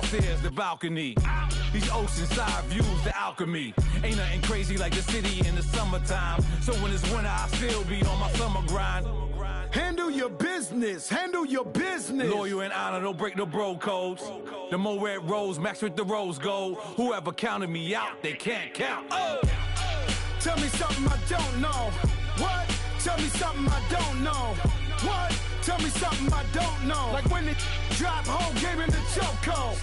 downstairs, the balcony. These oceanside views, the alchemy. Ain't nothing crazy like the city in the summertime. So when it's winter, I still be on my summer grind. Handle your business, handle your business. Loyal and honor, don't break the bro codes. The more red rose, max with the rose gold. Whoever counted me out, they can't count. Oh! Tell me something I don't know. What? Tell me something I don't know. What? Tell me something I don't know. Like when it drop whole game in the chokehold.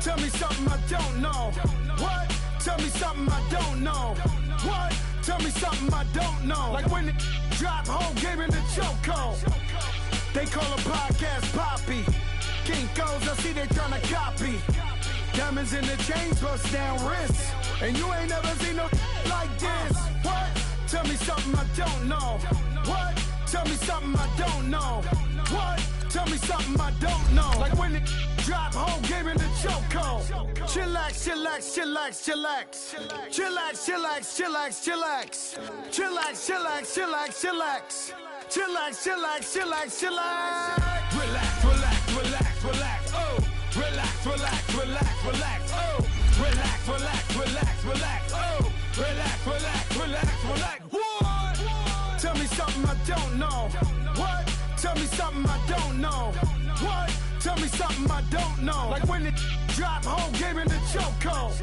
Tell me something I don't know. What? Tell me something I don't know. What? Tell me something I don't know. Like when it drop whole game in the chokehold. They call a podcast Poppy. Kinkos, I see they tryna copy. Diamonds in the chains, bust down wrists. And you ain't never seen no like this. What? Tell me something I don't know. What? Tell me something I don't know. What? Tell me something I don't know. Like when it drop whole game in the chokehold. Chillax, chillax, chillax, chillax. Chillax, chillax, chillax, chillax. Chillax, chillax, chillax, chillax. Chillax, chillax, chillax, chillax. Relax, relax, relax, relax. Oh! Relax, relax, relax, relax. Oh! Relax, relax, relax, relax. Oh! Relax, relax, relax, relax. What? Tell me something I don't know. What? Tell me something I don't know. What? Tell me something I don't know. Like when it drop whole game in the chokehold.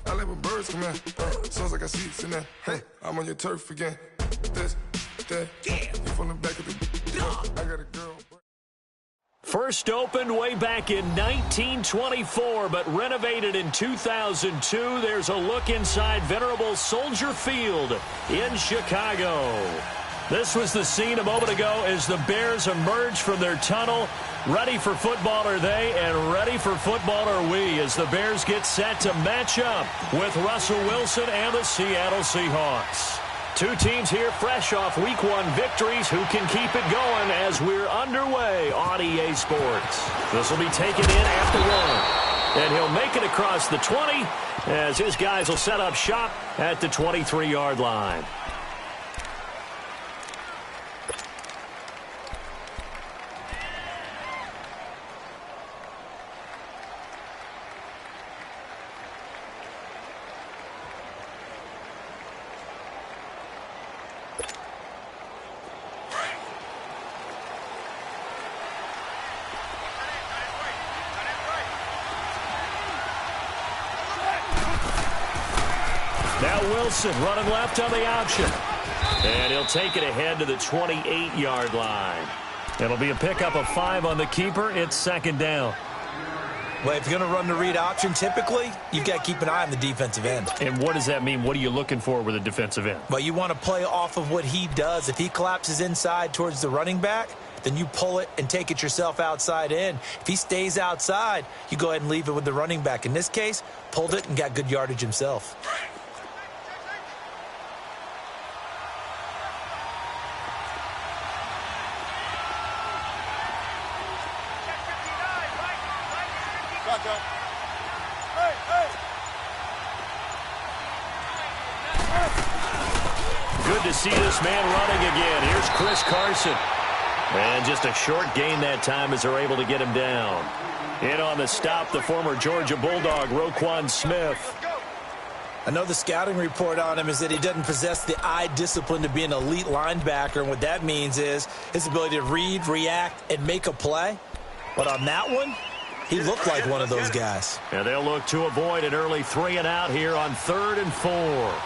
I let my birds come in. Sounds like I see it's in there. Hey, I'm on your turf again. This, that, you from the back of the. I got a girl. First opened way back in 1924, but renovated in 2002. There's a look inside venerable Soldier Field in Chicago. This was the scene a moment ago as the Bears emerged from their tunnel. Ready for football are they, and ready for football are we as the Bears get set to match up with Russell Wilson and the Seattle Seahawks. Two teams here fresh off Week 1 victories who can keep it going as we're underway on EA Sports. This will be taken in at the 1, and he'll make it across the 20 as his guys will set up shop at the 23-yard line. Now Wilson running left on the option. And he'll take it ahead to the 28-yard line. It'll be a pickup of 5 on the keeper. It's second down. Well, if you're going to run the read option, typically, you've got to keep an eye on the defensive end. And what does that mean? What are you looking for with a defensive end? Well, you want to play off of what he does. If he collapses inside towards the running back, then you pull it and take it yourself outside in. If he stays outside, you go ahead and leave it with the running back. In this case, pulled it and got good yardage himself. Good to see this man running again. Here's Chris Carson. And just a short gain that time as they're able to get him down. In on the stop, the former Georgia Bulldog, Roquan Smith. I know the scouting report on him is that he doesn't possess the eye discipline to be an elite linebacker. And what that means is his ability to read, react, and make a play. But on that one, he looked like one of those guys. And they'll look to avoid an early 3 and out here on 3rd and 4.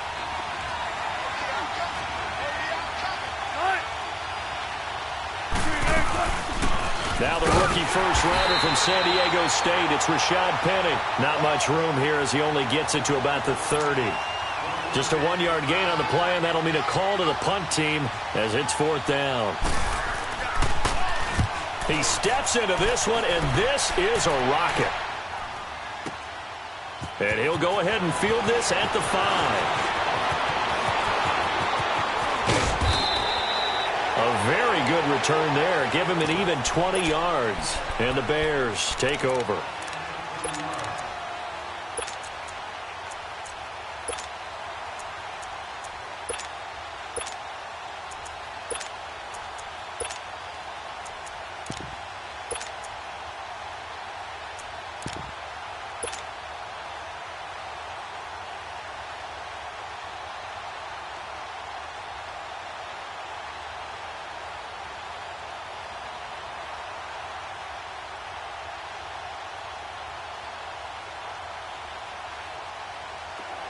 Now the rookie first-rounder from San Diego State, it's Rashad Penny. Not much room here as he only gets it to about the 30. Just a 1-yard gain on the play, and that'll mean a call to the punt team as it's 4th down. He steps into this one, and this is a rocket. And he'll go ahead and field this at the 5. A very good return there. Give him an even 20 yards. And the Bears take over.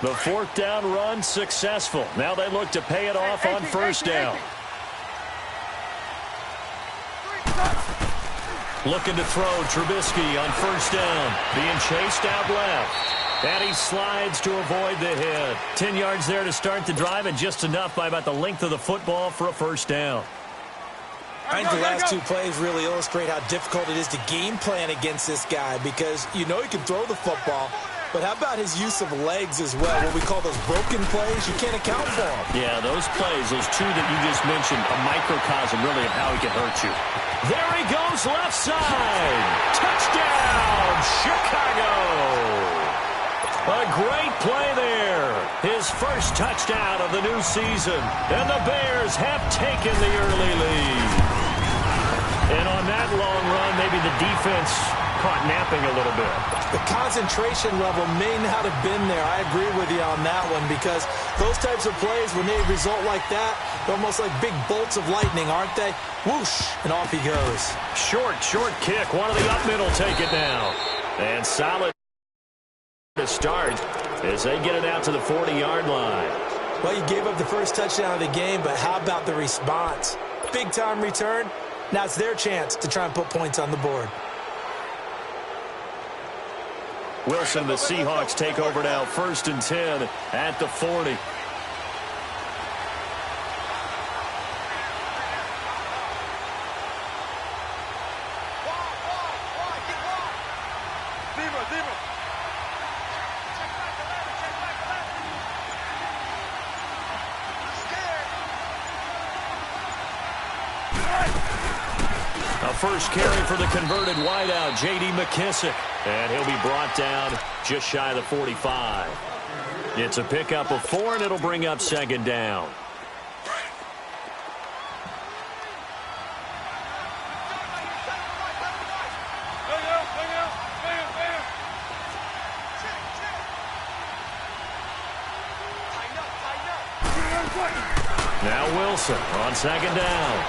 The 4th down run successful. Now they look to pay it off on 1st down. Looking to throw Trubisky on 1st down. Being chased out left. And he slides to avoid the hit. 10 yards there to start the drive, and just enough by about the length of the football for a 1st down. I think the last 2 plays really illustrate how difficult it is to game plan against this guy, because you know he can throw the football, but how about his use of legs as well? What we call those broken plays, you can't account for them. Yeah, those plays, those 2 that you just mentioned, a microcosm really of how he can hurt you. There he goes, left side. Touchdown, Chicago. A great play there. His first touchdown of the new season. And the Bears have taken the early lead. And on that long run, maybe the defense caught napping a little bit. The concentration level may not have been there. I agree with you on that one, because those types of plays, when they result like that, they're almost like big bolts of lightning, aren't they? Whoosh, and off he goes. Short kick. One of the up middle take it down. And solid to start as they get it out to the 40-yard line. Well, you gave up the first touchdown of the game, but how about the response? Big-time return. Now it's their chance to try and put points on the board. Wilson, the Seahawks take over now, 1st and 10 at the 40. First carry for the converted wideout, J.D. McKissick. And he'll be brought down just shy of the 45. It's a pickup of 4, and it'll bring up 2nd down. Now Wilson on 2nd down.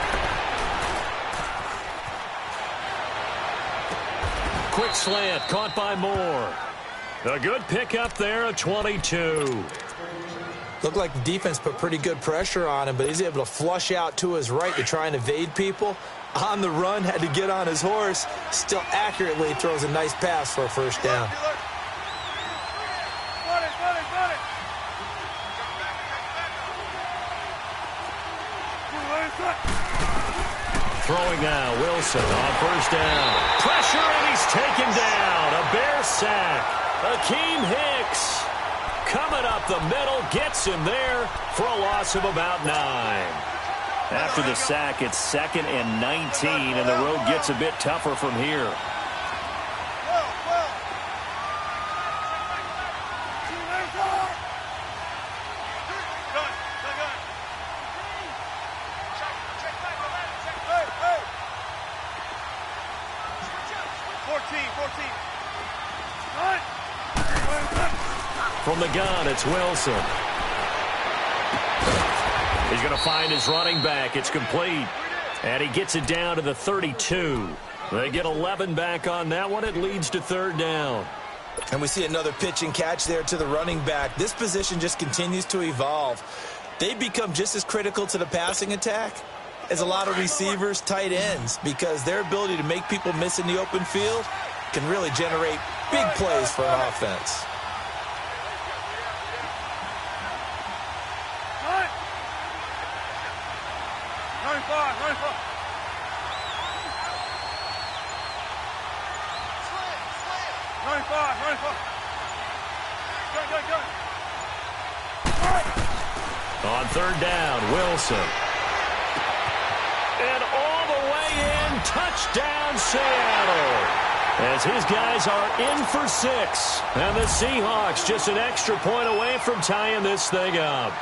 Quick slant, caught by Moore. A good pickup there, a 22. Looked like the defense put pretty good pressure on him, but he's able to flush out to his right to try and evade people. On the run, had to get on his horse. Still accurately throws a nice pass for a 1st down. Throwing now, Wilson on 1st down. Pressure, and he's taken down. A Bear sack. Akeem Hicks coming up the middle, gets him there for a loss of about 9. After the sack, it's 2nd and 19, and the road gets a bit tougher from here. From the gun, it's Wilson. He's going to find his running back. It's complete. And he gets it down to the 32. They get 11 back on that one. It leads to 3rd down. And we see another pitch and catch there to the running back. This position just continues to evolve. They become just as critical to the passing attack as a lot of receivers, tight ends, because their ability to make people miss in the open field can really generate big plays for an offense. On third down, Wilson. And all the way in, touchdown Seattle. As his guys are in for 6. And the Seahawks just an extra point away from tying this thing up.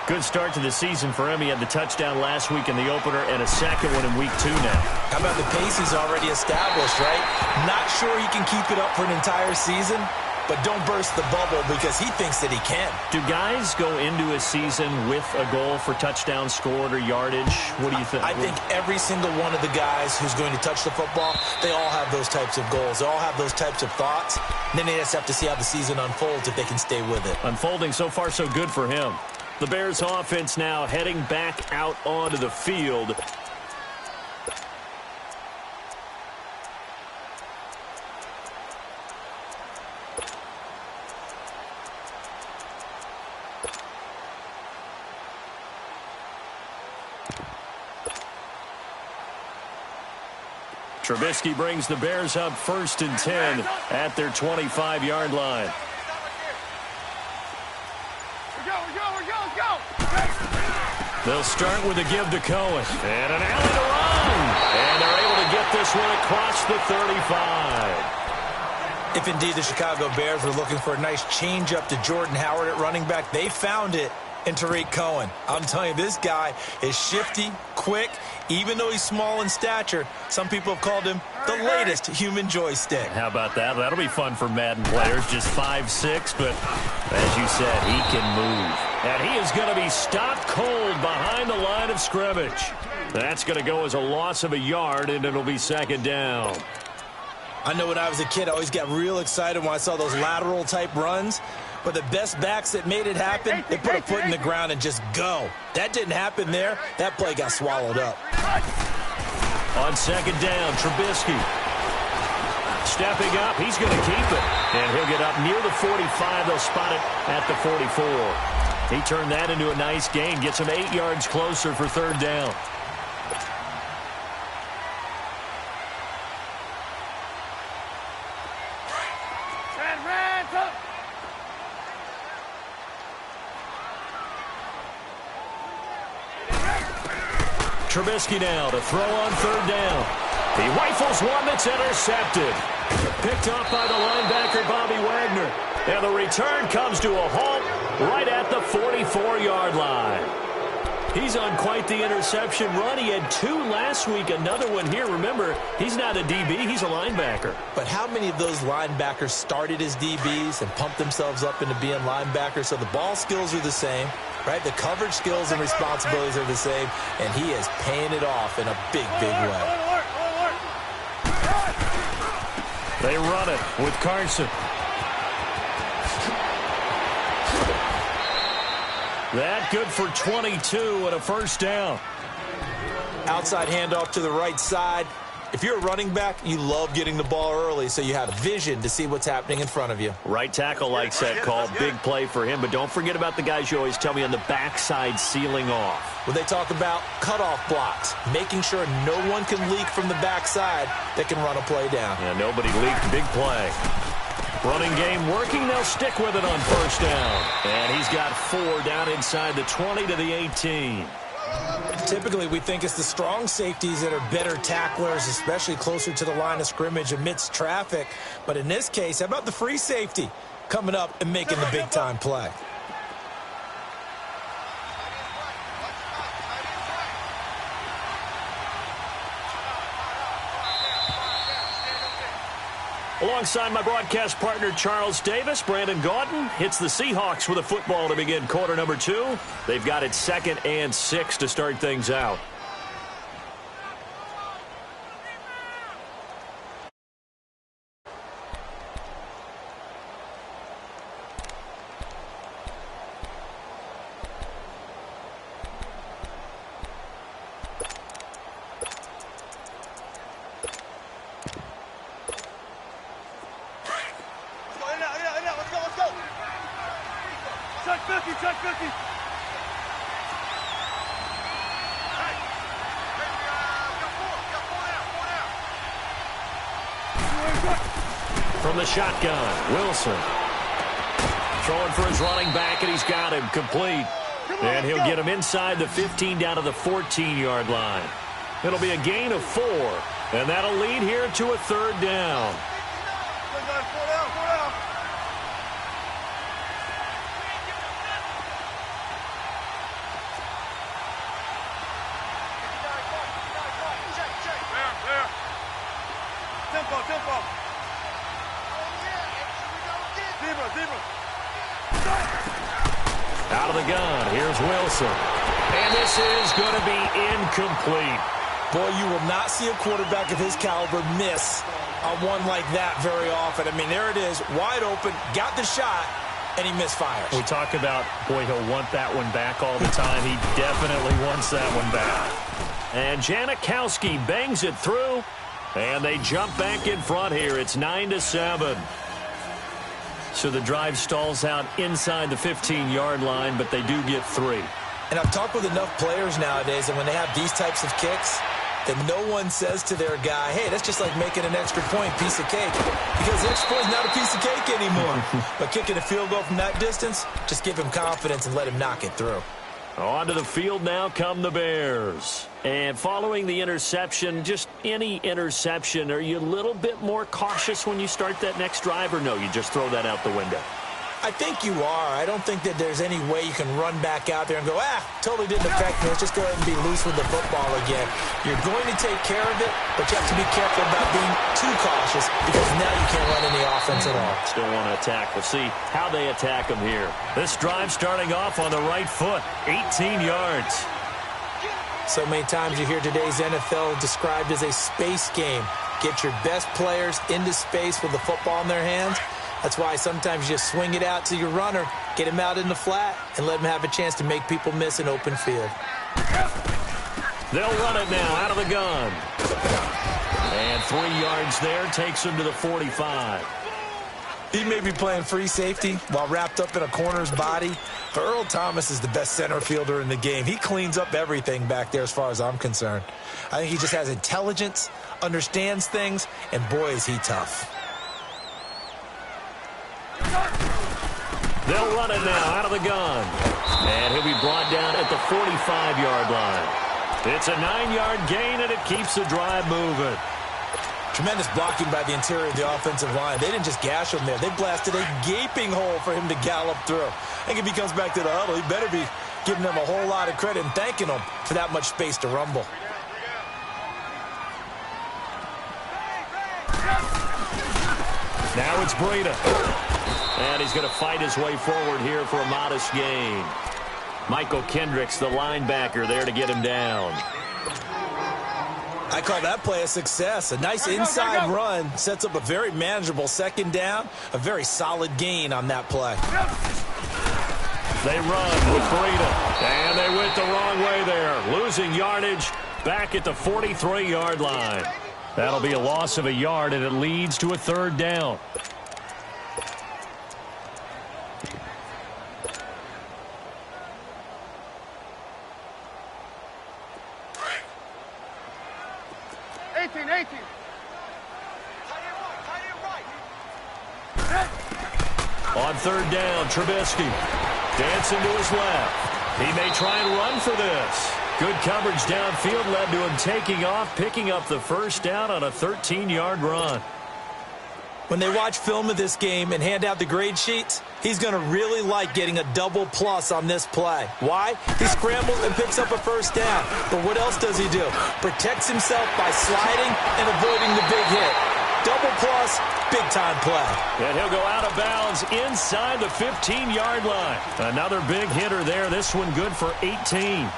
Good start to the season for him. He had the touchdown last week in the opener and a second one in week 2 now. How about the pace he's already established, right? Not sure he can keep it up for an entire season, but don't burst the bubble because he thinks that he can. Do guys go into a season with a goal for touchdown scored or yardage? What do you think? I think every single one of the guys who's going to touch the football, they all have those types of goals. They all have those types of thoughts. And then they just have to see how the season unfolds if they can stay with it. Unfolding so far so good for him. The Bears offense now heading back out onto the field. Trubisky brings the Bears up 1st and 10 at their 25-yard line. They'll start with a give to Cohen. And an alley to run. And they're able to get this one across the 35. If indeed the Chicago Bears were looking for a nice change-up to Jordan Howard at running back, they found it in Tariq Cohen. I'm telling you, this guy is shifty, quick. Even though he's small in stature, some people have called him the latest human joystick. How about that? That'll be fun for Madden players. Just 5'6", but as you said, he can move. And he is going to be stopped cold behind the line of scrimmage. That's going to go as a loss of a yard, and it'll be 2nd down. I know when I was a kid, I always got real excited when I saw those lateral-type runs. But the best backs that made it happen, they put a foot in the ground and just go. That didn't happen there. That play got swallowed up. On 2nd down, Trubisky. Stepping up, he's going to keep it. And he'll get up near the 45. They'll spot it at the 44. He turned that into a nice gain. Gets him 8 yards closer for 3rd down. Trubisky now to throw on 3rd down. He rifles one that's intercepted. Picked up by the linebacker, Bobby Wagner. And the return comes to a halt right at the 44-yard line. He's on quite the interception run. He had 2 last week, another one here. Remember, he's not a DB, he's a linebacker. But how many of those linebackers started as DBs and pumped themselves up into being linebackers? So the ball skills are the same, right? The coverage skills and responsibilities are the same, and he is paying it off in a big, big way. They run it with Carson. That good for 22 and a 1st down. Outside handoff to the right side. If you're a running back, you love getting the ball early so you have vision to see what's happening in front of you. Right tackle likes that call. Big play for him. But don't forget about the guys you always tell me on the backside sealing off. When they talk about cutoff blocks, making sure no one can leak from the backside that can run a play down. Yeah, nobody leaked. Big play. Running game working. They'll stick with it on 1st down. And he's got 4 down inside the 20 to the 18. Typically, we think it's the strong safeties that are better tacklers, especially closer to the line of scrimmage amidst traffic. But in this case, how about the free safety coming up and making the big-time play? Alongside my broadcast partner, Charles Davis, Brandon Gaudin hits the Seahawks with a football to begin quarter number 2. They've got it 2nd and 6 to start things out. from the shotgun. Wilson throwing for his running back, and he's got him complete. And he'll get him inside the 15 down to the 14-yard line. It'll be a gain of 4, and that'll lead here to a third down. Out of the gun, here's Wilson. And this is going to be incomplete. Boy, you will not see a quarterback of his caliber miss on one like that very often. I mean, there it is, wide open, got the shot, and he misfires. We talk about, boy, he'll want that one back all the time. He definitely wants that one back. And Janikowski bangs it through, and they jump back in front here. It's 9-7. So the drive stalls out inside the 15-yard line, but they do get 3. And I've talked with enough players nowadays, and when they have these types of kicks, that no one says to their guy, hey, that's just like making an extra point, piece of cake. Because the extra point is not a piece of cake anymore. But kicking a field goal from that distance, just give him confidence and let him knock it through. Onto the field now come the Bears. And following the interception, just any interception, are you a little bit more cautious when you start that next drive, or no, you just throw that out the window? I think you are. I don't think that there's any way you can run back out there and go, totally didn't affect me. Let's just go ahead and be loose with the football again. You're going to take care of it, but you have to be careful about being too cautious because now you can't run any offense at all. Still want to attack. We'll see how they attack them here. This drive starting off on the right foot, 18 yards. So many times you hear today's NFL described as a space game. Get your best players into space with the football in their hands. That's why sometimes you just swing it out to your runner, get him out in the flat, and let him have a chance to make people miss an open field. They'll run it now out of the gun. And 3 yards there takes him to the 45. He may be playing free safety while wrapped up in a corner's body, but Earl Thomas is the best center fielder in the game. He cleans up everything back there as far as I'm concerned. I think he just has intelligence, understands things, and boy, is he tough. They'll run it now out of the gun. And he'll be brought down at the 45-yard line. It's a 9-yard gain, and it keeps the drive moving. Tremendous blocking by the interior of the offensive line. They didn't just gash him there. They blasted a gaping hole for him to gallop through. I think if he comes back to the huddle, he better be giving them a whole lot of credit and thanking them for that much space to rumble. Now it's Breida. And he's going to fight his way forward here for a modest gain. Michael Kendricks, the linebacker, there to get him down. I call that play a success. A nice inside run sets up a very manageable second down. A very solid gain on that play. They run with Breida. And they went the wrong way there. Losing yardage back at the 43-yard line. That'll be a loss of a yard, and it leads to a third down. On third down, Trubisky dancing to his left. He may try and run for this. Good coverage downfield led to him taking off, picking up the first down on a 13-yard run. When they watch film of this game and hand out the grade sheets, he's going to really like getting a double plus on this play. Why? He scrambles and picks up a first down. But what else does he do? Protects himself by sliding and avoiding the big hit. Double plus, big-time play. And he'll go out of bounds inside the 15-yard line. Another big hitter there. This one good for 18.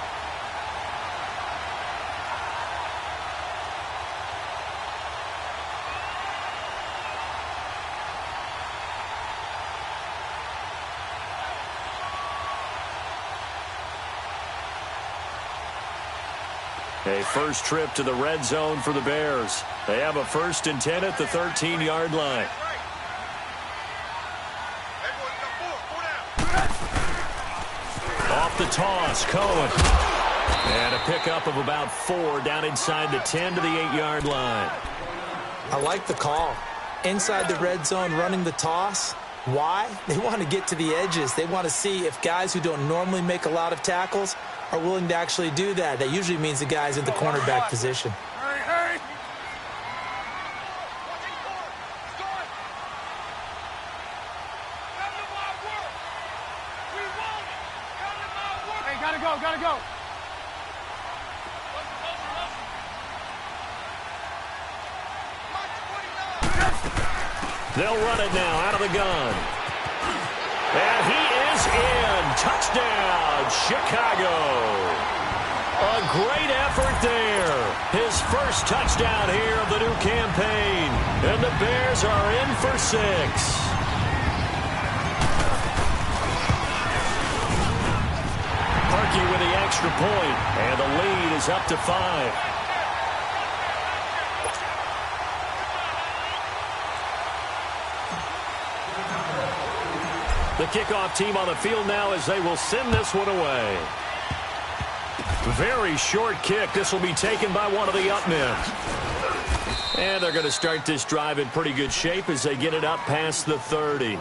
A first trip to the red zone for the Bears. They have a 1st and 10 at the 13-yard line. Off the toss, Cohen. And a pickup of about 4 down inside the 10 to the 8-yard line. I like the call. inside the red zone running the toss. Why? They want to get to the edges. They want to see if guys who don't normally make a lot of tackles are willing to actually do that. That usually means the guys in the cornerback position. Hurry. Hey, gotta go. They'll run it now out of the gun. And he is in. Touchdown, Chicago. A great effort there. His first touchdown here of the new campaign. And the Bears are in for 6. Parkey with the extra point. And the lead is up to 5. The kickoff team on the field now as they will send this one away. Very short kick. This will be taken by one of the up men. And they're going to start this drive in pretty good shape as they get it up past the 30.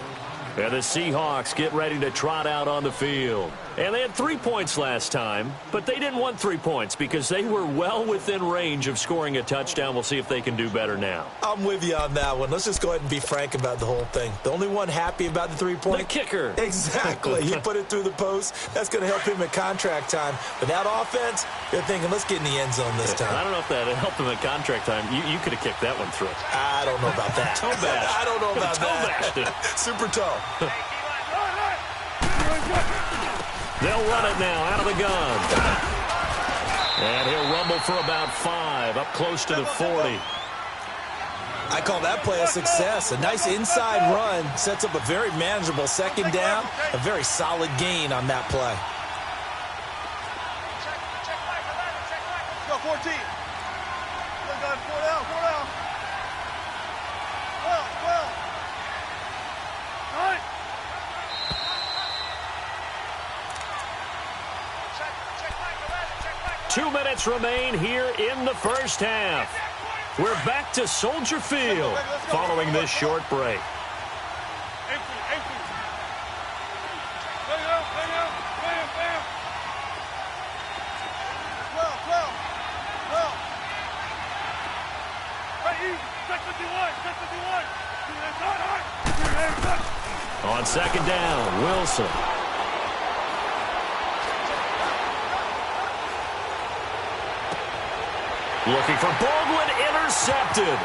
And the Seahawks get ready to trot out on the field. And they had 3 points last time, but they didn't want 3 points because they were well within range of scoring a touchdown. We'll see if they can do better now. I'm with you on that one. Let's just go ahead and be frank about the whole thing. The only one happy about the 3-point? The kicker. Exactly. He put it through the post. That's going to help him at contract time. But that offense, you're thinking, let's get in the end zone this time. I don't know if that helped him at contract time. You could have kicked that one through. I don't know about that. Toe bash. I don't know about that. Super toe. They'll run it now out of the gun. And he'll rumble for about 5, up close to the 40. I call that play a success. A nice inside run sets up a very manageable second down. A very solid gain on that play. Go 14. Good guys, 4 down. 12. 9. 2 minutes remain here in the first half. We're back to Soldier Field following this short break. Empty. Bam. 12. Right, easy. Check 51. On second down, Wilson. Looking for Baldwin, intercepted.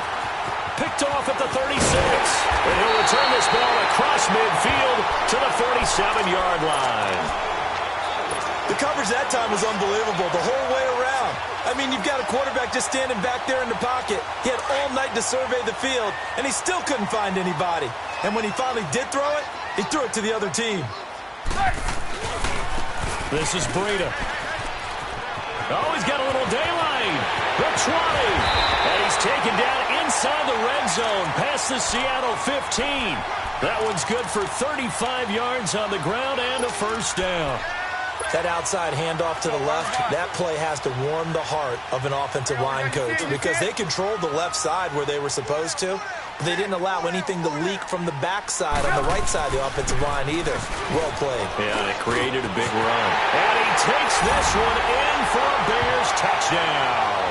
Picked off at the 36. And he'll return this ball across midfield to the 47-yard line. The coverage that time was unbelievable the whole way around. I mean, you've got a quarterback just standing back there in the pocket. He had all night to survey the field, and he still couldn't find anybody. And when he finally did throw it, he threw it to the other team. This is Breida. Oh, he's got a little daylight. The 20. And he's taken down inside the red zone past the Seattle 15. That one's good for 35 yards on the ground and a first down. That outside handoff to the left, that play has to warm the heart of an offensive line coach because they controlled the left side where they were supposed to, but they didn't allow anything to leak from the backside on the right side of the offensive line either. Well played. Yeah, and it created a big run. And he takes this one in for a Bears touchdown.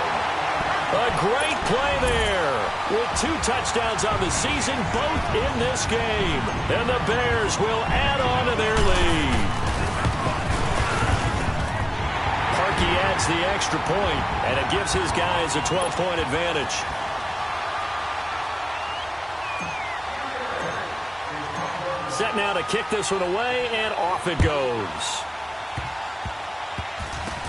A great play there with 2 touchdowns on the season, both in this game. And the Bears will add on to their lead. Parkey adds the extra point, and it gives his guys a 12-point advantage. Set now to kick this one away, and off it goes.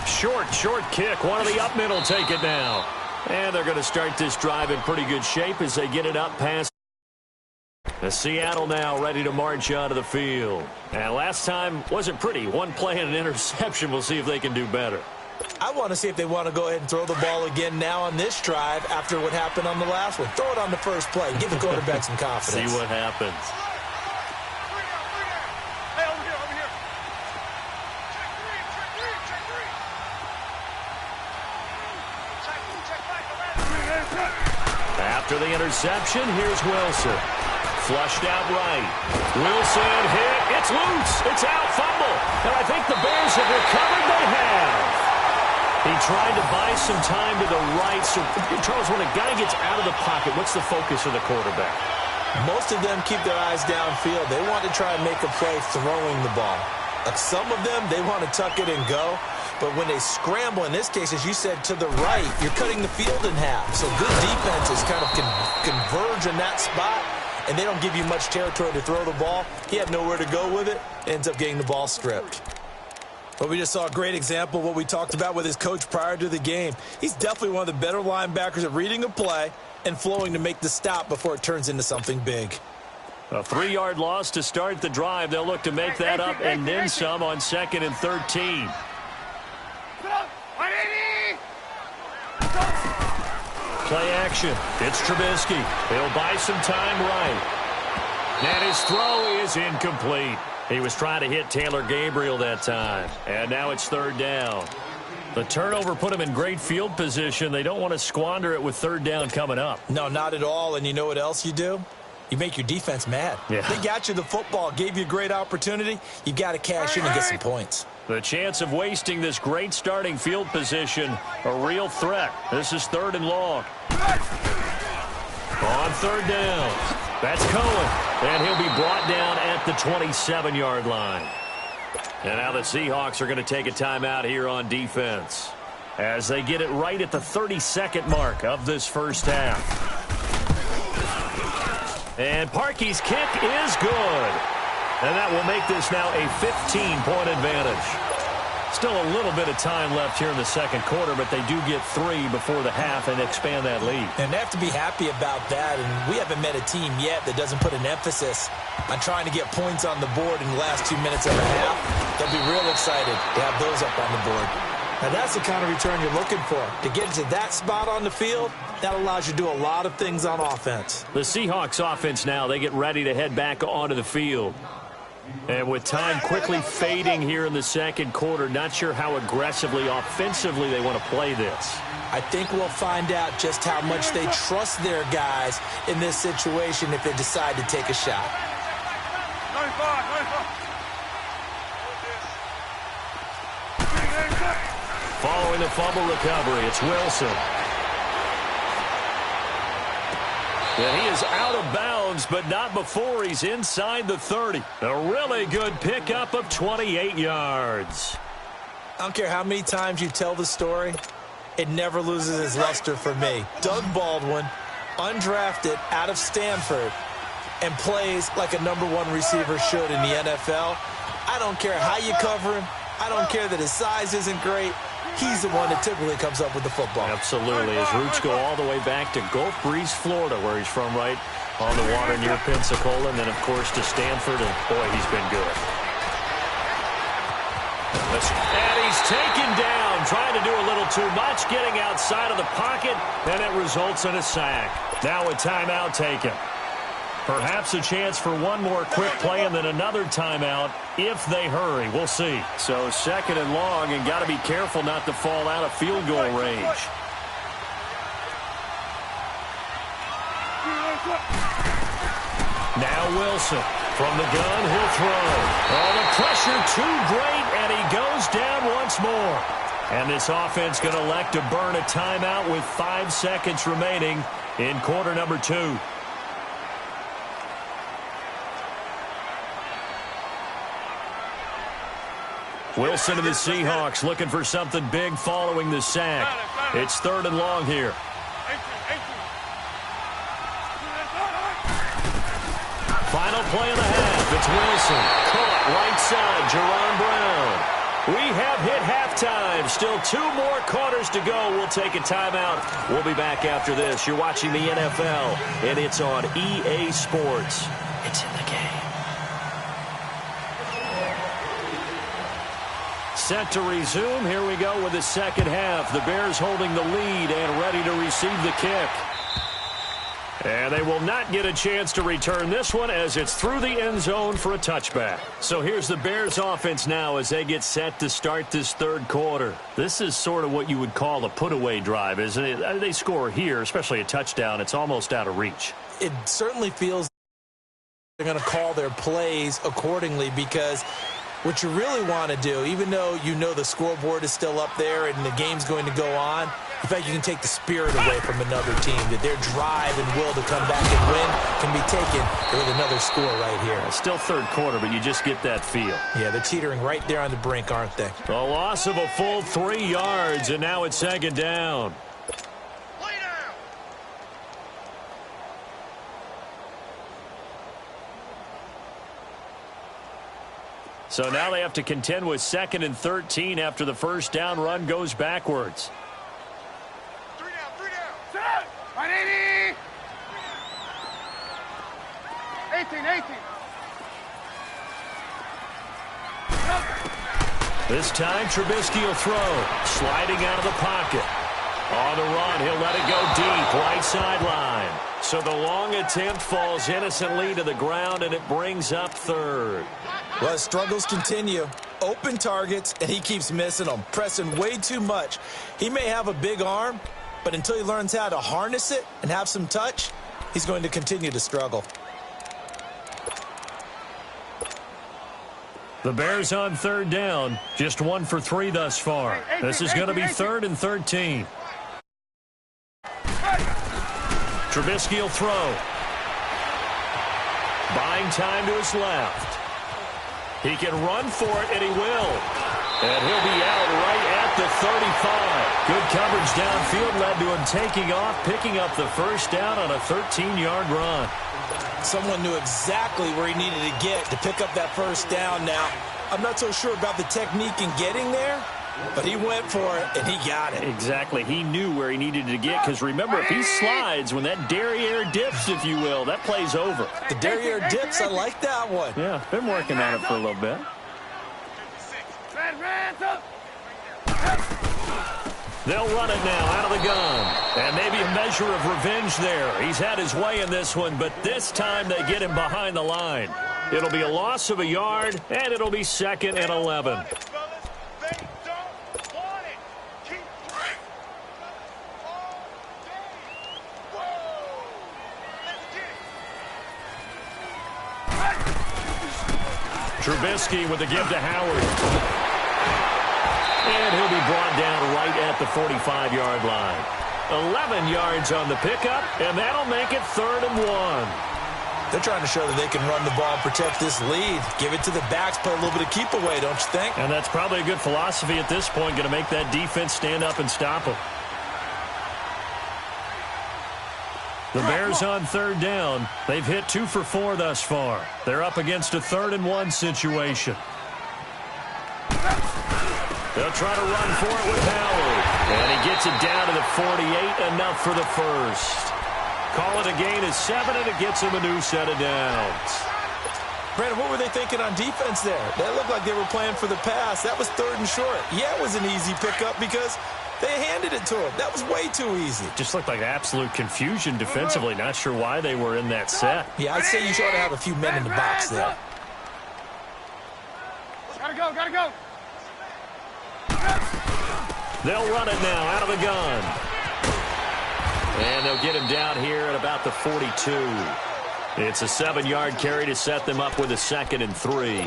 Short kick. One of the up men will take it now. And they're going to start this drive in pretty good shape as they get it up past the Seattle now ready to march onto the field. And last time wasn't pretty. One play and an interception. We'll see if they can do better. I want to see if they want to go ahead and throw the ball again now on this drive after what happened on the last one. Throw it on the first play. Give the quarterback some confidence. See what happens. Hey, over here. Check 3. After the interception, here's Wilson. Flushed out right. Wilson hit. It's loose. It's out. Fumble. And I think the Bears have recovered. They have. He tried to buy some time to the right. So, Charles, when a guy gets out of the pocket, what's the focus of the quarterback? Most of them keep their eyes downfield. They want to try and make a play throwing the ball. Like some of them, they want to tuck it and go. But when they scramble, in this case, as you said, to the right, you're cutting the field in half. So good defenses kind of converge in that spot, and they don't give you much territory to throw the ball. He had nowhere to go with it, ends up getting the ball stripped. But we just saw a great example of what we talked about with his coach prior to the game. He's definitely one of the better linebackers at reading a play and flowing to make the stop before it turns into something big. A 3-yard loss to start the drive. They'll look to make that up and then some on 2nd and 13. Play action. It's Trubisky. He'll buy some time right. And his throw is incomplete. He was trying to hit Taylor Gabriel that time. And now it's 3rd down. The turnover put him in great field position. They don't want to squander it with 3rd down coming up. No, not at all. And you know what else you do? You make your defense mad. Yeah. They got you the football, gave you a great opportunity. You got to cash in and get some points. The chance of wasting this great starting field position, a real threat. This is 3rd and long. On 3rd down. That's Cohen. And he'll be brought down at the 27-yard line. And now the Seahawks are going to take a timeout here on defense as they get it right at the 32nd mark of this first half. And Parkey's kick is good. And that will make this now a 15-point advantage. Still a little bit of time left here in the second quarter, but they do get 3 before the half and expand that lead. And they have to be happy about that. And we haven't met a team yet that doesn't put an emphasis on trying to get points on the board in the last 2 minutes of the half. They'll be real excited to have those up on the board. Now that's the kind of return you're looking for. To get to that spot on the field, that allows you to do a lot of things on offense. The Seahawks offense now, they get ready to head back onto the field. And with time quickly fading here in the second quarter, not sure how aggressively, offensively they want to play this. I think we'll find out just how much they trust their guys in this situation if they decide to take a shot. Following the fumble recovery, it's Wilson. And he is out of bounds, but not before he's inside the 30. A really good pickup of 28 yards. I don't care how many times you tell the story, it never loses its luster for me. Doug Baldwin, undrafted out of Stanford, and plays like a #1 receiver should in the NFL. I don't care how you cover him. I don't care that his size isn't great. He's the one that typically comes up with the football. Absolutely. His roots go all the way back to Gulf Breeze, Florida, where he's from, right on the water near Pensacola, and then, of course, to Stanford, and boy, he's been good. And he's taken down, trying to do a little too much, getting outside of the pocket, and it results in a sack. Now a timeout taken. Perhaps a chance for one more quick play and then another timeout if they hurry. We'll see. So 2nd and long, and got to be careful not to fall out of field goal range. Now Wilson from the gun, he'll throw. Oh, the pressure too great, and he goes down once more. And this offense going to elect to burn a timeout with 5 seconds remaining in quarter number 2. Wilson and the Seahawks looking for something big following the sack. It's 3rd and long here. Final play of the half. It's Wilson. Caught right side, Jerron Brown. We have hit halftime. Still 2 more quarters to go. We'll take a timeout. We'll be back after this. You're watching the NFL, and it's on EA Sports. It's in the game. Set to resume. Here we go with the second half. The Bears holding the lead and ready to receive the kick. And they will not get a chance to return this one as it's through the end zone for a touchback. So here's the Bears offense now as they get set to start this third quarter. This is sort of what you would call a put-away drive, isn't it? They score here, especially a touchdown. It's almost out of reach. It certainly feels they're going to call their plays accordingly, because what you really want to do, even though you know the scoreboard is still up there and the game's going to go on, in fact, you can take the spirit away from another team, that their drive and will to come back and win can be taken with another score right here. It's still third quarter, but you just get that feel. Yeah, they're teetering right there on the brink, aren't they? A loss of a full 3 yards, and now it's second down. So now they have to contend with 2nd and 13 after the first down run goes backwards. 3 down. 180. 18. This time Trubisky will throw. Sliding out of the pocket. On the run, he'll let it go deep, right sideline. So the long attempt falls innocently to the ground, and it brings up third. Well, struggles continue. Open targets, and he keeps missing them, pressing way too much. He may have a big arm, but until he learns how to harness it and have some touch, he's going to continue to struggle. The Bears on third down, just 1 for 3 thus far. This is going to be 3rd and 13. Trubisky will throw. Buying time to his left. He can run for it, and he will. And he'll be out right at the 35. Good coverage downfield led to him taking off, picking up the first down on a 13-yard run. Someone knew exactly where he needed to get to pick up that first down. Now, I'm not so sure about the technique in getting there, but he went for it, and he got it. Exactly. He knew where he needed to get, because remember, if he slides, when that derriere dips, if you will, that play's over. The derriere dips, I like that one. Yeah, been working on it for a little bit. They'll run it now out of the gun. And maybe a measure of revenge there. He's had his way in this one, but this time they get him behind the line. It'll be a loss of a yard, and it'll be 2nd and 11. Trubisky with the give to Howard. And he'll be brought down right at the 45-yard line. 11 yards on the pickup, and that'll make it 3rd and 1. They're trying to show that they can run the ball and protect this lead. Give it to the backs, play a little bit of keep away, don't you think? And that's probably a good philosophy at this point, going to make that defense stand up and stop them. The Bears on third down. They've hit 2 for 4 thus far. They're up against a 3rd and 1 situation. They'll try to run for it with Howard. And he gets it down to the 48, enough for the first. Call it a gain of 7, and it gets him a new set of downs. Brandon, what were they thinking on defense there? That looked like they were playing for the pass. That was 3rd and short. Yeah, it was an easy pickup because they handed it to him. That was way too easy. Just looked like absolute confusion defensively. Not sure why they were in that set. Yeah, I'd say you ought to have a few men in the box there. Gotta go. They'll run it now out of the gun. And they'll get him down here at about the 42. It's a 7-yard carry to set them up with a 2nd and 3.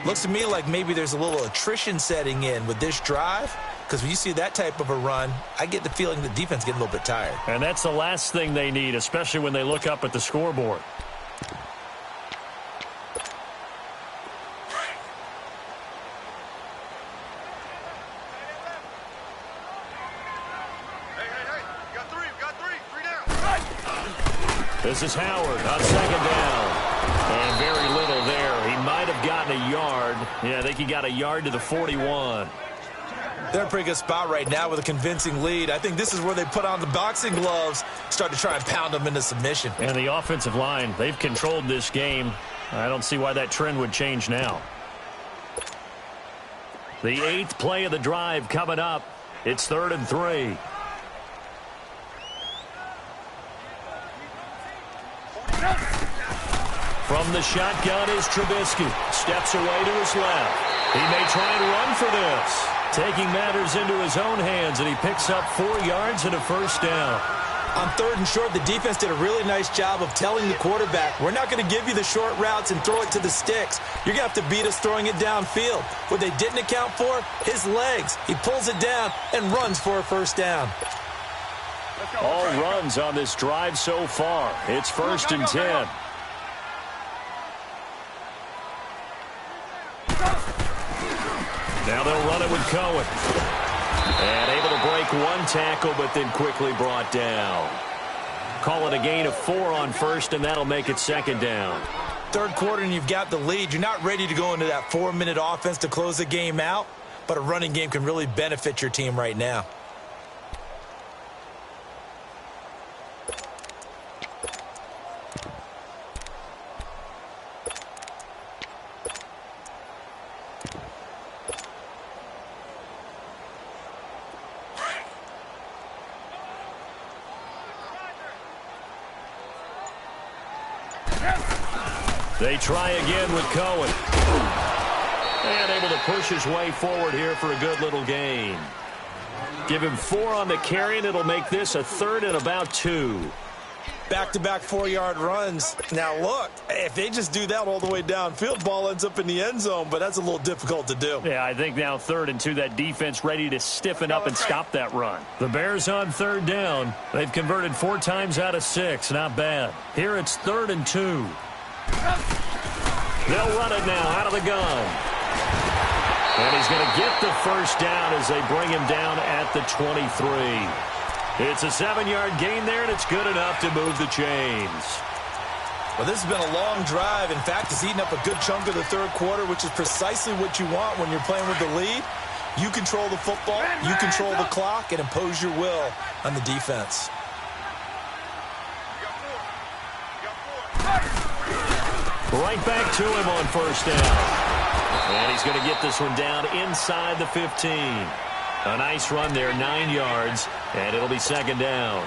Looks to me like maybe there's a little attrition setting in with this drive, because when you see that type of a run, I get the feeling the defense getting a little bit tired. And that's the last thing they need, especially when they look up at the scoreboard. This is Howard on 2nd down. And very little there. He might have gotten a yard. Yeah, I think he got a yard to the 41. They're in a pretty good spot right now with a convincing lead. I think this is where they put on the boxing gloves, start to try and pound them into submission. And the offensive line, they've controlled this game. I don't see why that trend would change now. The 8th play of the drive coming up. It's 3rd and 3. From the shotgun is Trubisky. Steps away to his left. He may try and run for this. Taking matters into his own hands, and he picks up 4 yards and a first down. On 3rd and short, the defense did a really nice job of telling the quarterback, we're not going to give you the short routes and throw it to the sticks. You're going to have to beat us throwing it downfield. What they didn't account for, his legs. He pulls it down and runs for a first down. All runs on this drive so far. It's 1st and 10. Now they'll run it with Cohen. And able to break 1 tackle, but then quickly brought down. Call it a gain of 4 on 1st, and that'll make it 2nd down. 3rd quarter, and you've got the lead. You're not ready to go into that 4-minute offense to close the game out, but a running game can really benefit your team right now. They try again with Cohen. And able to push his way forward here for a good little gain. Give him 4 on the carry, and it'll make this a 3rd and about 2. Back-to-back 4-yard runs. Now, look, if they just do that all the way downfield, ball ends up in the end zone, but that's a little difficult to do. Yeah, I think now 3rd and 2, that defense ready to stiffen up and stop that run. The Bears on 3rd down. They've converted 4 times out of 6. Not bad. Here it's 3rd and 2. They'll run it now out of the gun. And he's going to get the first down as they bring him down at the 23. It's a 7-yard gain there, and it's good enough to move the chains. Well, this has been a long drive. In fact, it's eaten up a good chunk of the 3rd quarter, which is precisely what you want when you're playing with the lead. You control the football, you control the clock, and impose your will on the defense. Right back to him on 1st down. And he's going to get this one down inside the 15. A nice run there, 9 yards, and it'll be 2nd down.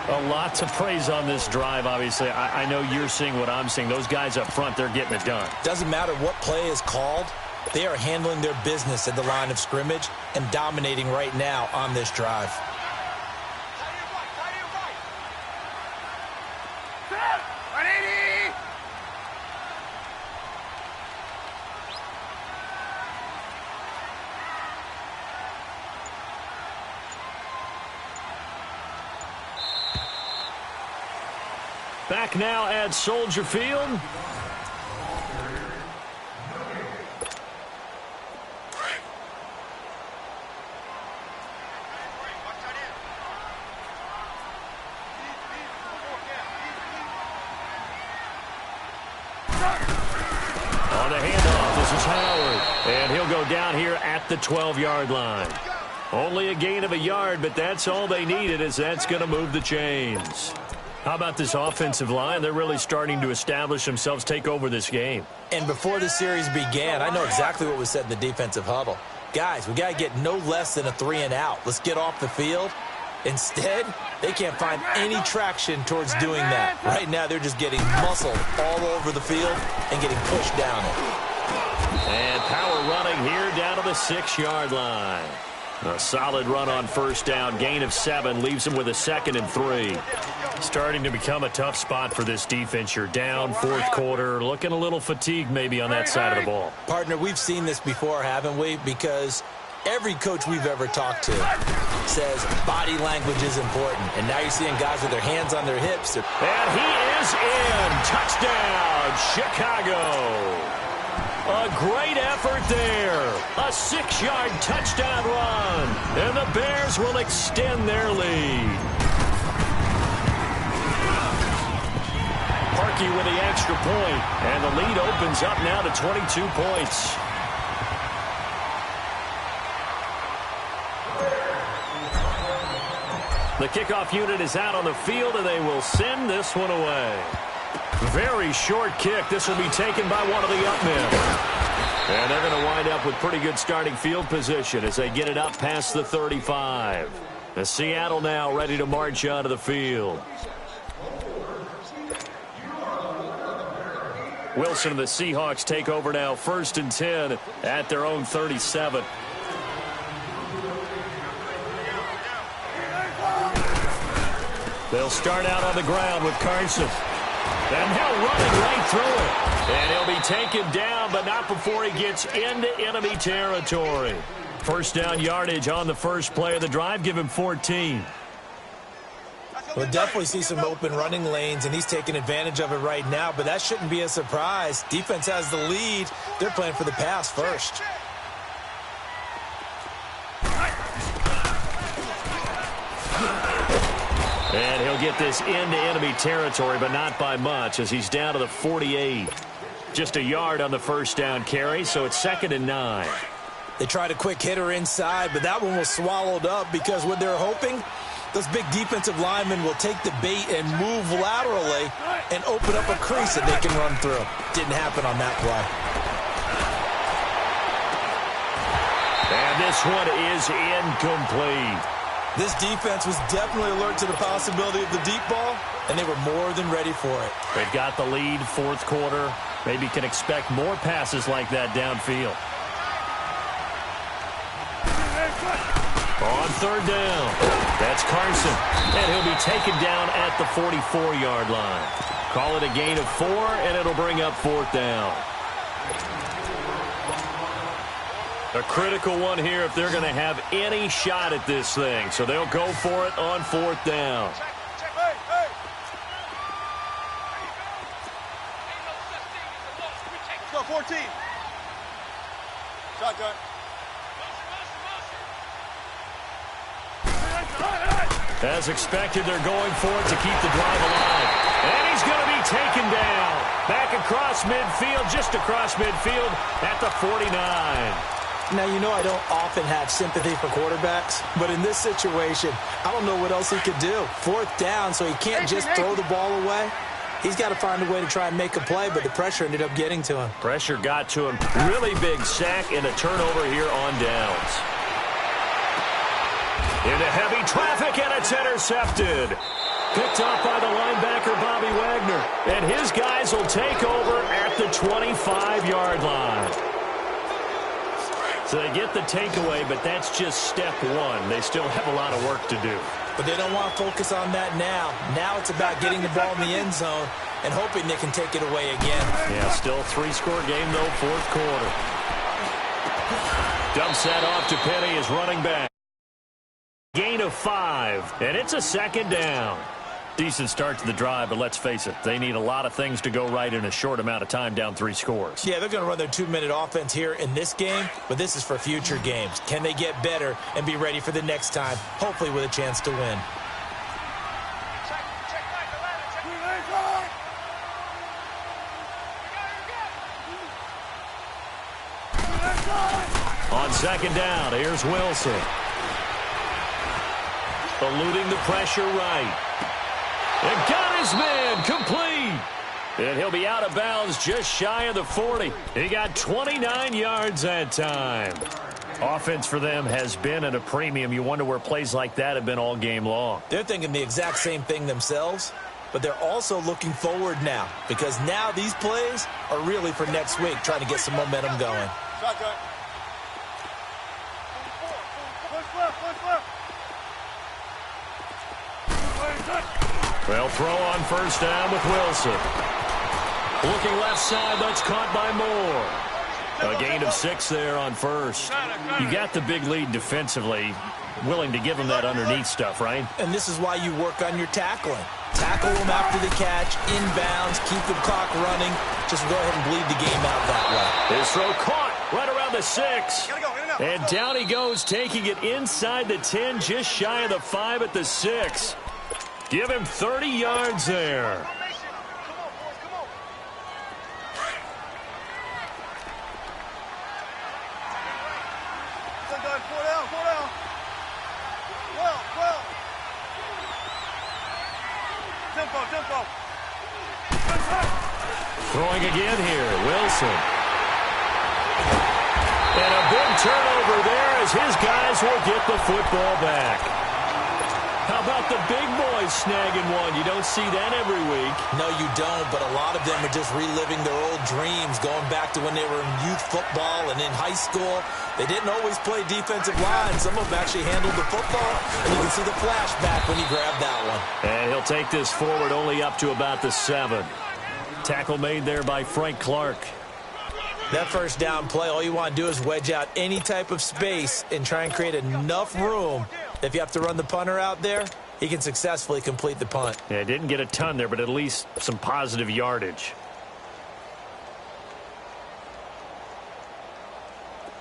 A lot to praise on this drive, obviously. I know you're seeing what I'm seeing. Those guys up front, they're getting it done. Doesn't matter what play is called. They are handling their business at the line of scrimmage and dominating right now on this drive. Back now at Soldier Field. On the handoff, this is Howard. And he'll go down here at the 12-yard line. Only a gain of a yard, but that's all they needed, as that's going to move the chains. How about this offensive line? They're really starting to establish themselves, take over this game. And before the series began, I know exactly what was said in the defensive huddle. Guys, we got to get no less than a 3-and-out. Let's get off the field. Instead, they can't find any traction towards doing that. Right now, they're just getting muscled all over the field and getting pushed down it. And power running here down to the 6-yard line. A solid run on 1st down. Gain of 7 leaves them with a 2nd and 3. Starting to become a tough spot for this defense. You're down 4th quarter. Looking a little fatigued maybe on that side of the ball. Partner, we've seen this before, haven't we? Because every coach we've ever talked to says body language is important. And now you're seeing guys with their hands on their hips. And he is in. Touchdown, Chicago. A great effort there. A 6-yard touchdown run. And the Bears will extend their lead. Parkey with the extra point. And the lead opens up now to 22 points. The kickoff unit is out on the field, and they will send this one away. Very short kick. This will be taken by one of the up men. And they're going to wind up with pretty good starting field position as they get it up past the 35. The Seattle now ready to march onto the field. Wilson and the Seahawks take over now, 1st and 10 at their own 37. They'll start out on the ground with Carson. And he'll run it right through it. And he'll be taken down, but not before he gets into enemy territory. First down yardage on the first play of the drive. Give him 14. We'll definitely see some open running lanes, and he's taking advantage of it right now, but that shouldn't be a surprise. Defense has the lead. They're playing for the pass first. And he'll get this into enemy territory, but not by much, as he's down to the 48. Just a yard on the first down carry, so it's 2nd and 9. They tried a quick hitter inside, but that one was swallowed up because what they're hoping, those big defensive linemen will take the bait and move laterally and open up a crease that they can run through. Didn't happen on that play. And this one is incomplete. This defense was definitely alert to the possibility of the deep ball, and they were more than ready for it. They've got the lead, 4th quarter. Maybe can expect more passes like that downfield. On 3rd down, that's Carson, and he'll be taken down at the 44-yard line. Call it a gain of 4, and it'll bring up 4th down. A critical one here if they're going to have any shot at this thing. So they'll go for it on 4th down. Go 14. Shotgun. As expected, they're going for it to keep the drive alive. And he's going to be taken down. Back across midfield, just across midfield at the 49. Now, you know I don't often have sympathy for quarterbacks, but in this situation, I don't know what else he could do. 4th down, so he can't just throw the ball away. He's got to find a way to try and make a play, but the pressure ended up getting to him. Pressure got to him. Really big sack and a turnover here on downs. Into heavy traffic, and it's intercepted. Picked up by the linebacker, Bobby Wagner. And his guys will take over at the 25-yard line. So they get the takeaway, but that's just step 1. They still have a lot of work to do. But they don't want to focus on that now. Now it's about getting the ball in the end zone and hoping they can take it away again. Yeah, still 3-score game, though, 4th quarter. Dumps that off to Penny as running back. Gain of 5, and it's a 2nd down. Decent start to the drive, but let's face it, they need a lot of things to go right in a short amount of time down 3 scores. Yeah, they're going to run their 2-minute offense here in this game, but this is for future games. Can they get better and be ready for the next time, hopefully with a chance to win? On 2nd down, here's Wilson. Eluding the pressure right. And got his man complete. And he'll be out of bounds just shy of the 40. He got 29 yards that time. Offense for them has been at a premium. You wonder where plays like that have been all game long. They're thinking the exact same thing themselves, but they're also looking forward now because now these plays are really for next week, trying to get some momentum going. Shotgun. Well, throw on 1st down with Wilson. Looking left side, that's caught by Moore. A gain of 6 there on 1st. You got the big lead defensively. Willing to give them that underneath stuff, right? And this is why you work on your tackling. Tackle them after the catch, inbounds, keep the clock running. Just go ahead and bleed the game out that way. His throw caught right around the 6. And down he goes, taking it inside the 10, just shy of the 5 at the 6. Give him 30 yards there. Tempo. Throwing again here, Wilson. And a big turnover there as his guys will get the football back. How about the big boys snagging one? You don't see that every week. No, you don't, but a lot of them are just reliving their old dreams, going back to when they were in youth football and in high school. They didn't always play defensive line. Some of them actually handled the football, and you can see the flashback when he grabbed that one. And he'll take this forward only up to about the 7. Tackle made there by Frank Clark. That first down play, all you want to do is wedge out any type of space and try and create enough room. If you have to run the punter out there, he can successfully complete the punt. Yeah, didn't get a ton there, but at least some positive yardage.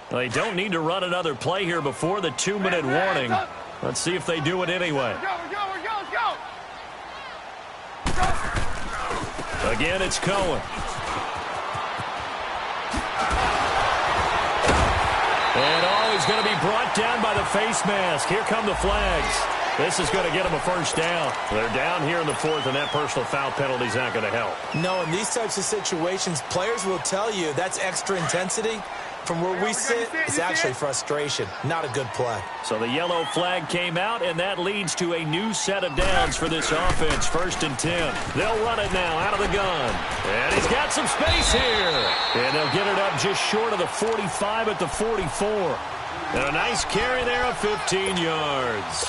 Well, they don't need to run another play here before the 2-minute warning. Let's see if they do it anyway. Again, it's Cohen. And he's going to be brought down by the face mask. Here come the flags. This is going to get him a first down. They're down here in the 4th, and that personal foul penalty is not going to help. No, in these types of situations, players will tell you that's extra intensity. From where we sit, it's actually frustration. Not a good play. So the yellow flag came out, and that leads to a new set of downs for this offense. 1st and 10. They'll run it now out of the gun. And he's got some space here. And they'll get it up just short of the 45 at the 44. And a nice carry there of 15 yards.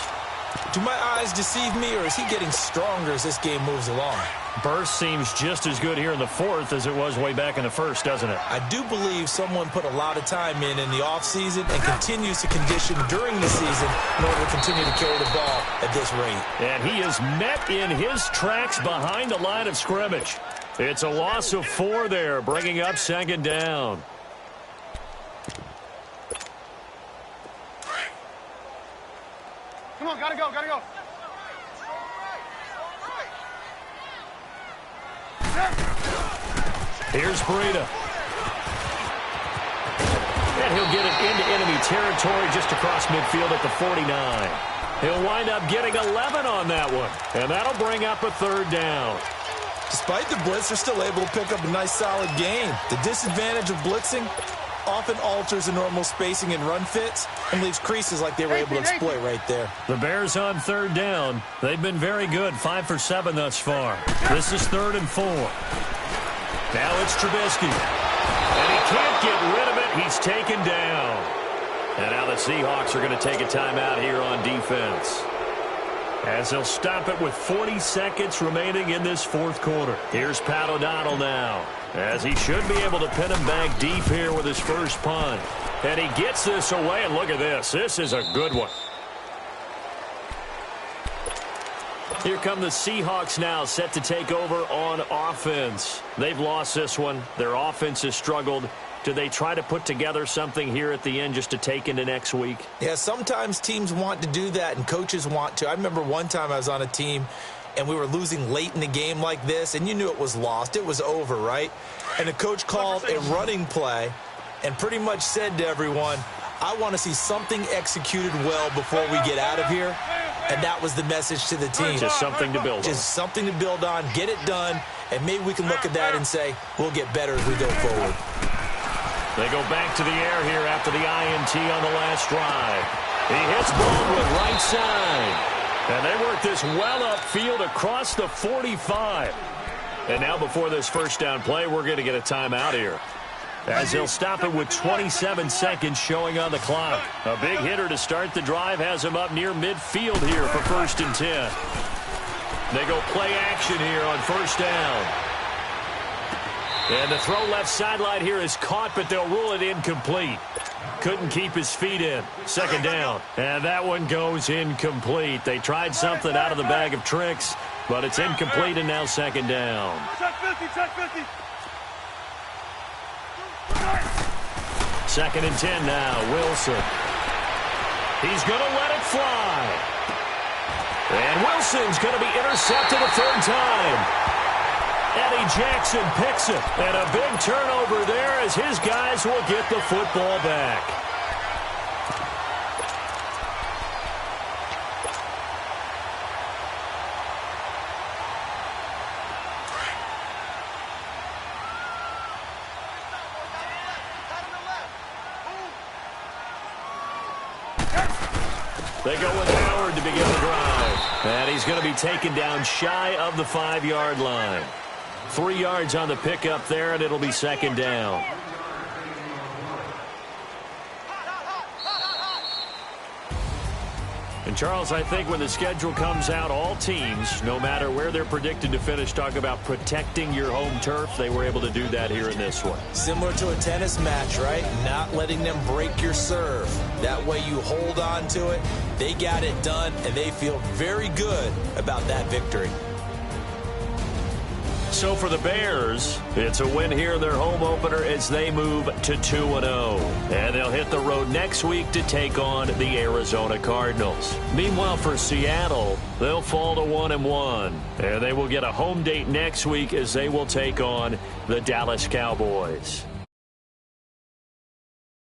Do my eyes deceive me, or is he getting stronger as this game moves along? Burst seems just as good here in the 4th as it was way back in the 1st, doesn't it? I do believe someone put a lot of time in the offseason and continues to condition during the season in order to continue to carry the ball at this rate. And he is met in his tracks behind the line of scrimmage. It's a loss of 4 there, bringing up 2nd down. Come on, gotta go, gotta go. Here's Breida. And he'll get it into enemy territory just across midfield at the 49. He'll wind up getting 11 on that one. And that'll bring up a 3rd down. Despite the blitz, they're still able to pick up a nice solid gain. The disadvantage of blitzing often alters the normal spacing and run fits and leaves creases like they were able to exploit right there. The Bears on 3rd down. They've been very good, 5 for 7 thus far. This is 3rd and 4. Now it's Trubisky. And he can't get rid of it. He's taken down. And now the Seahawks are going to take a timeout here on defense, as they'll stop it with 40 seconds remaining in this 4th quarter. Here's Pat O'Donnell now, as he should be able to pin him back deep here with his first punt. And he gets this away, and look at this. This is a good one. Here come the Seahawks now, set to take over on offense. They've lost this one. Their offense has struggled. Do they try to put together something here at the end just to take into next week? Yeah, sometimes teams want to do that and coaches want to. I remember one time I was on a team and we were losing late in the game like this, and you knew it was lost. It was over, right? And the coach called a running play and pretty much said to everyone, I want to see something executed well before we get out of here. And that was the message to the team. Just something to build on. Just something to build on, get it done, and maybe we can look at that and say, we'll get better as we go forward. They go back to the air here after the INT on the last drive. He hits Baldwin right side. And they work this well upfield across the 45. And now before this first down play, we're going to get a timeout here, as they'll stop it with 27 seconds showing on the clock. A big hitter to start the drive has him up near midfield here for 1st and 10. They go play action here on 1st down. And the throw left sideline here is caught, but they'll rule it incomplete. Couldn't keep his feet in. 2nd down. And that one goes incomplete. They tried something out of the bag of tricks, but it's incomplete, and now 2nd down. Check 50, check 50. 2nd and 10 now. Wilson. He's going to let it fly. And Wilson's going to be intercepted a 3rd time. Eddie Jackson picks it. And a big turnover there as his guys will get the football back. They go with Howard to begin the drive. And he's going to be taken down shy of the 5-yard line. 3 yards on the pickup there, and it'll be second down. And, Charles, I think when the schedule comes out, all teams, no matter where they're predicted to finish, talk about protecting your home turf. They were able to do that here in this one. Similar to a tennis match, right? Not letting them break your serve. That way you hold on to it. They got it done, and they feel very good about that victory. So for the Bears, it's a win here in their home opener as they move to 2-0. And they'll hit the road next week to take on the Arizona Cardinals. Meanwhile, for Seattle, they'll fall to 1-1. And they will get a home date next week as they will take on the Dallas Cowboys.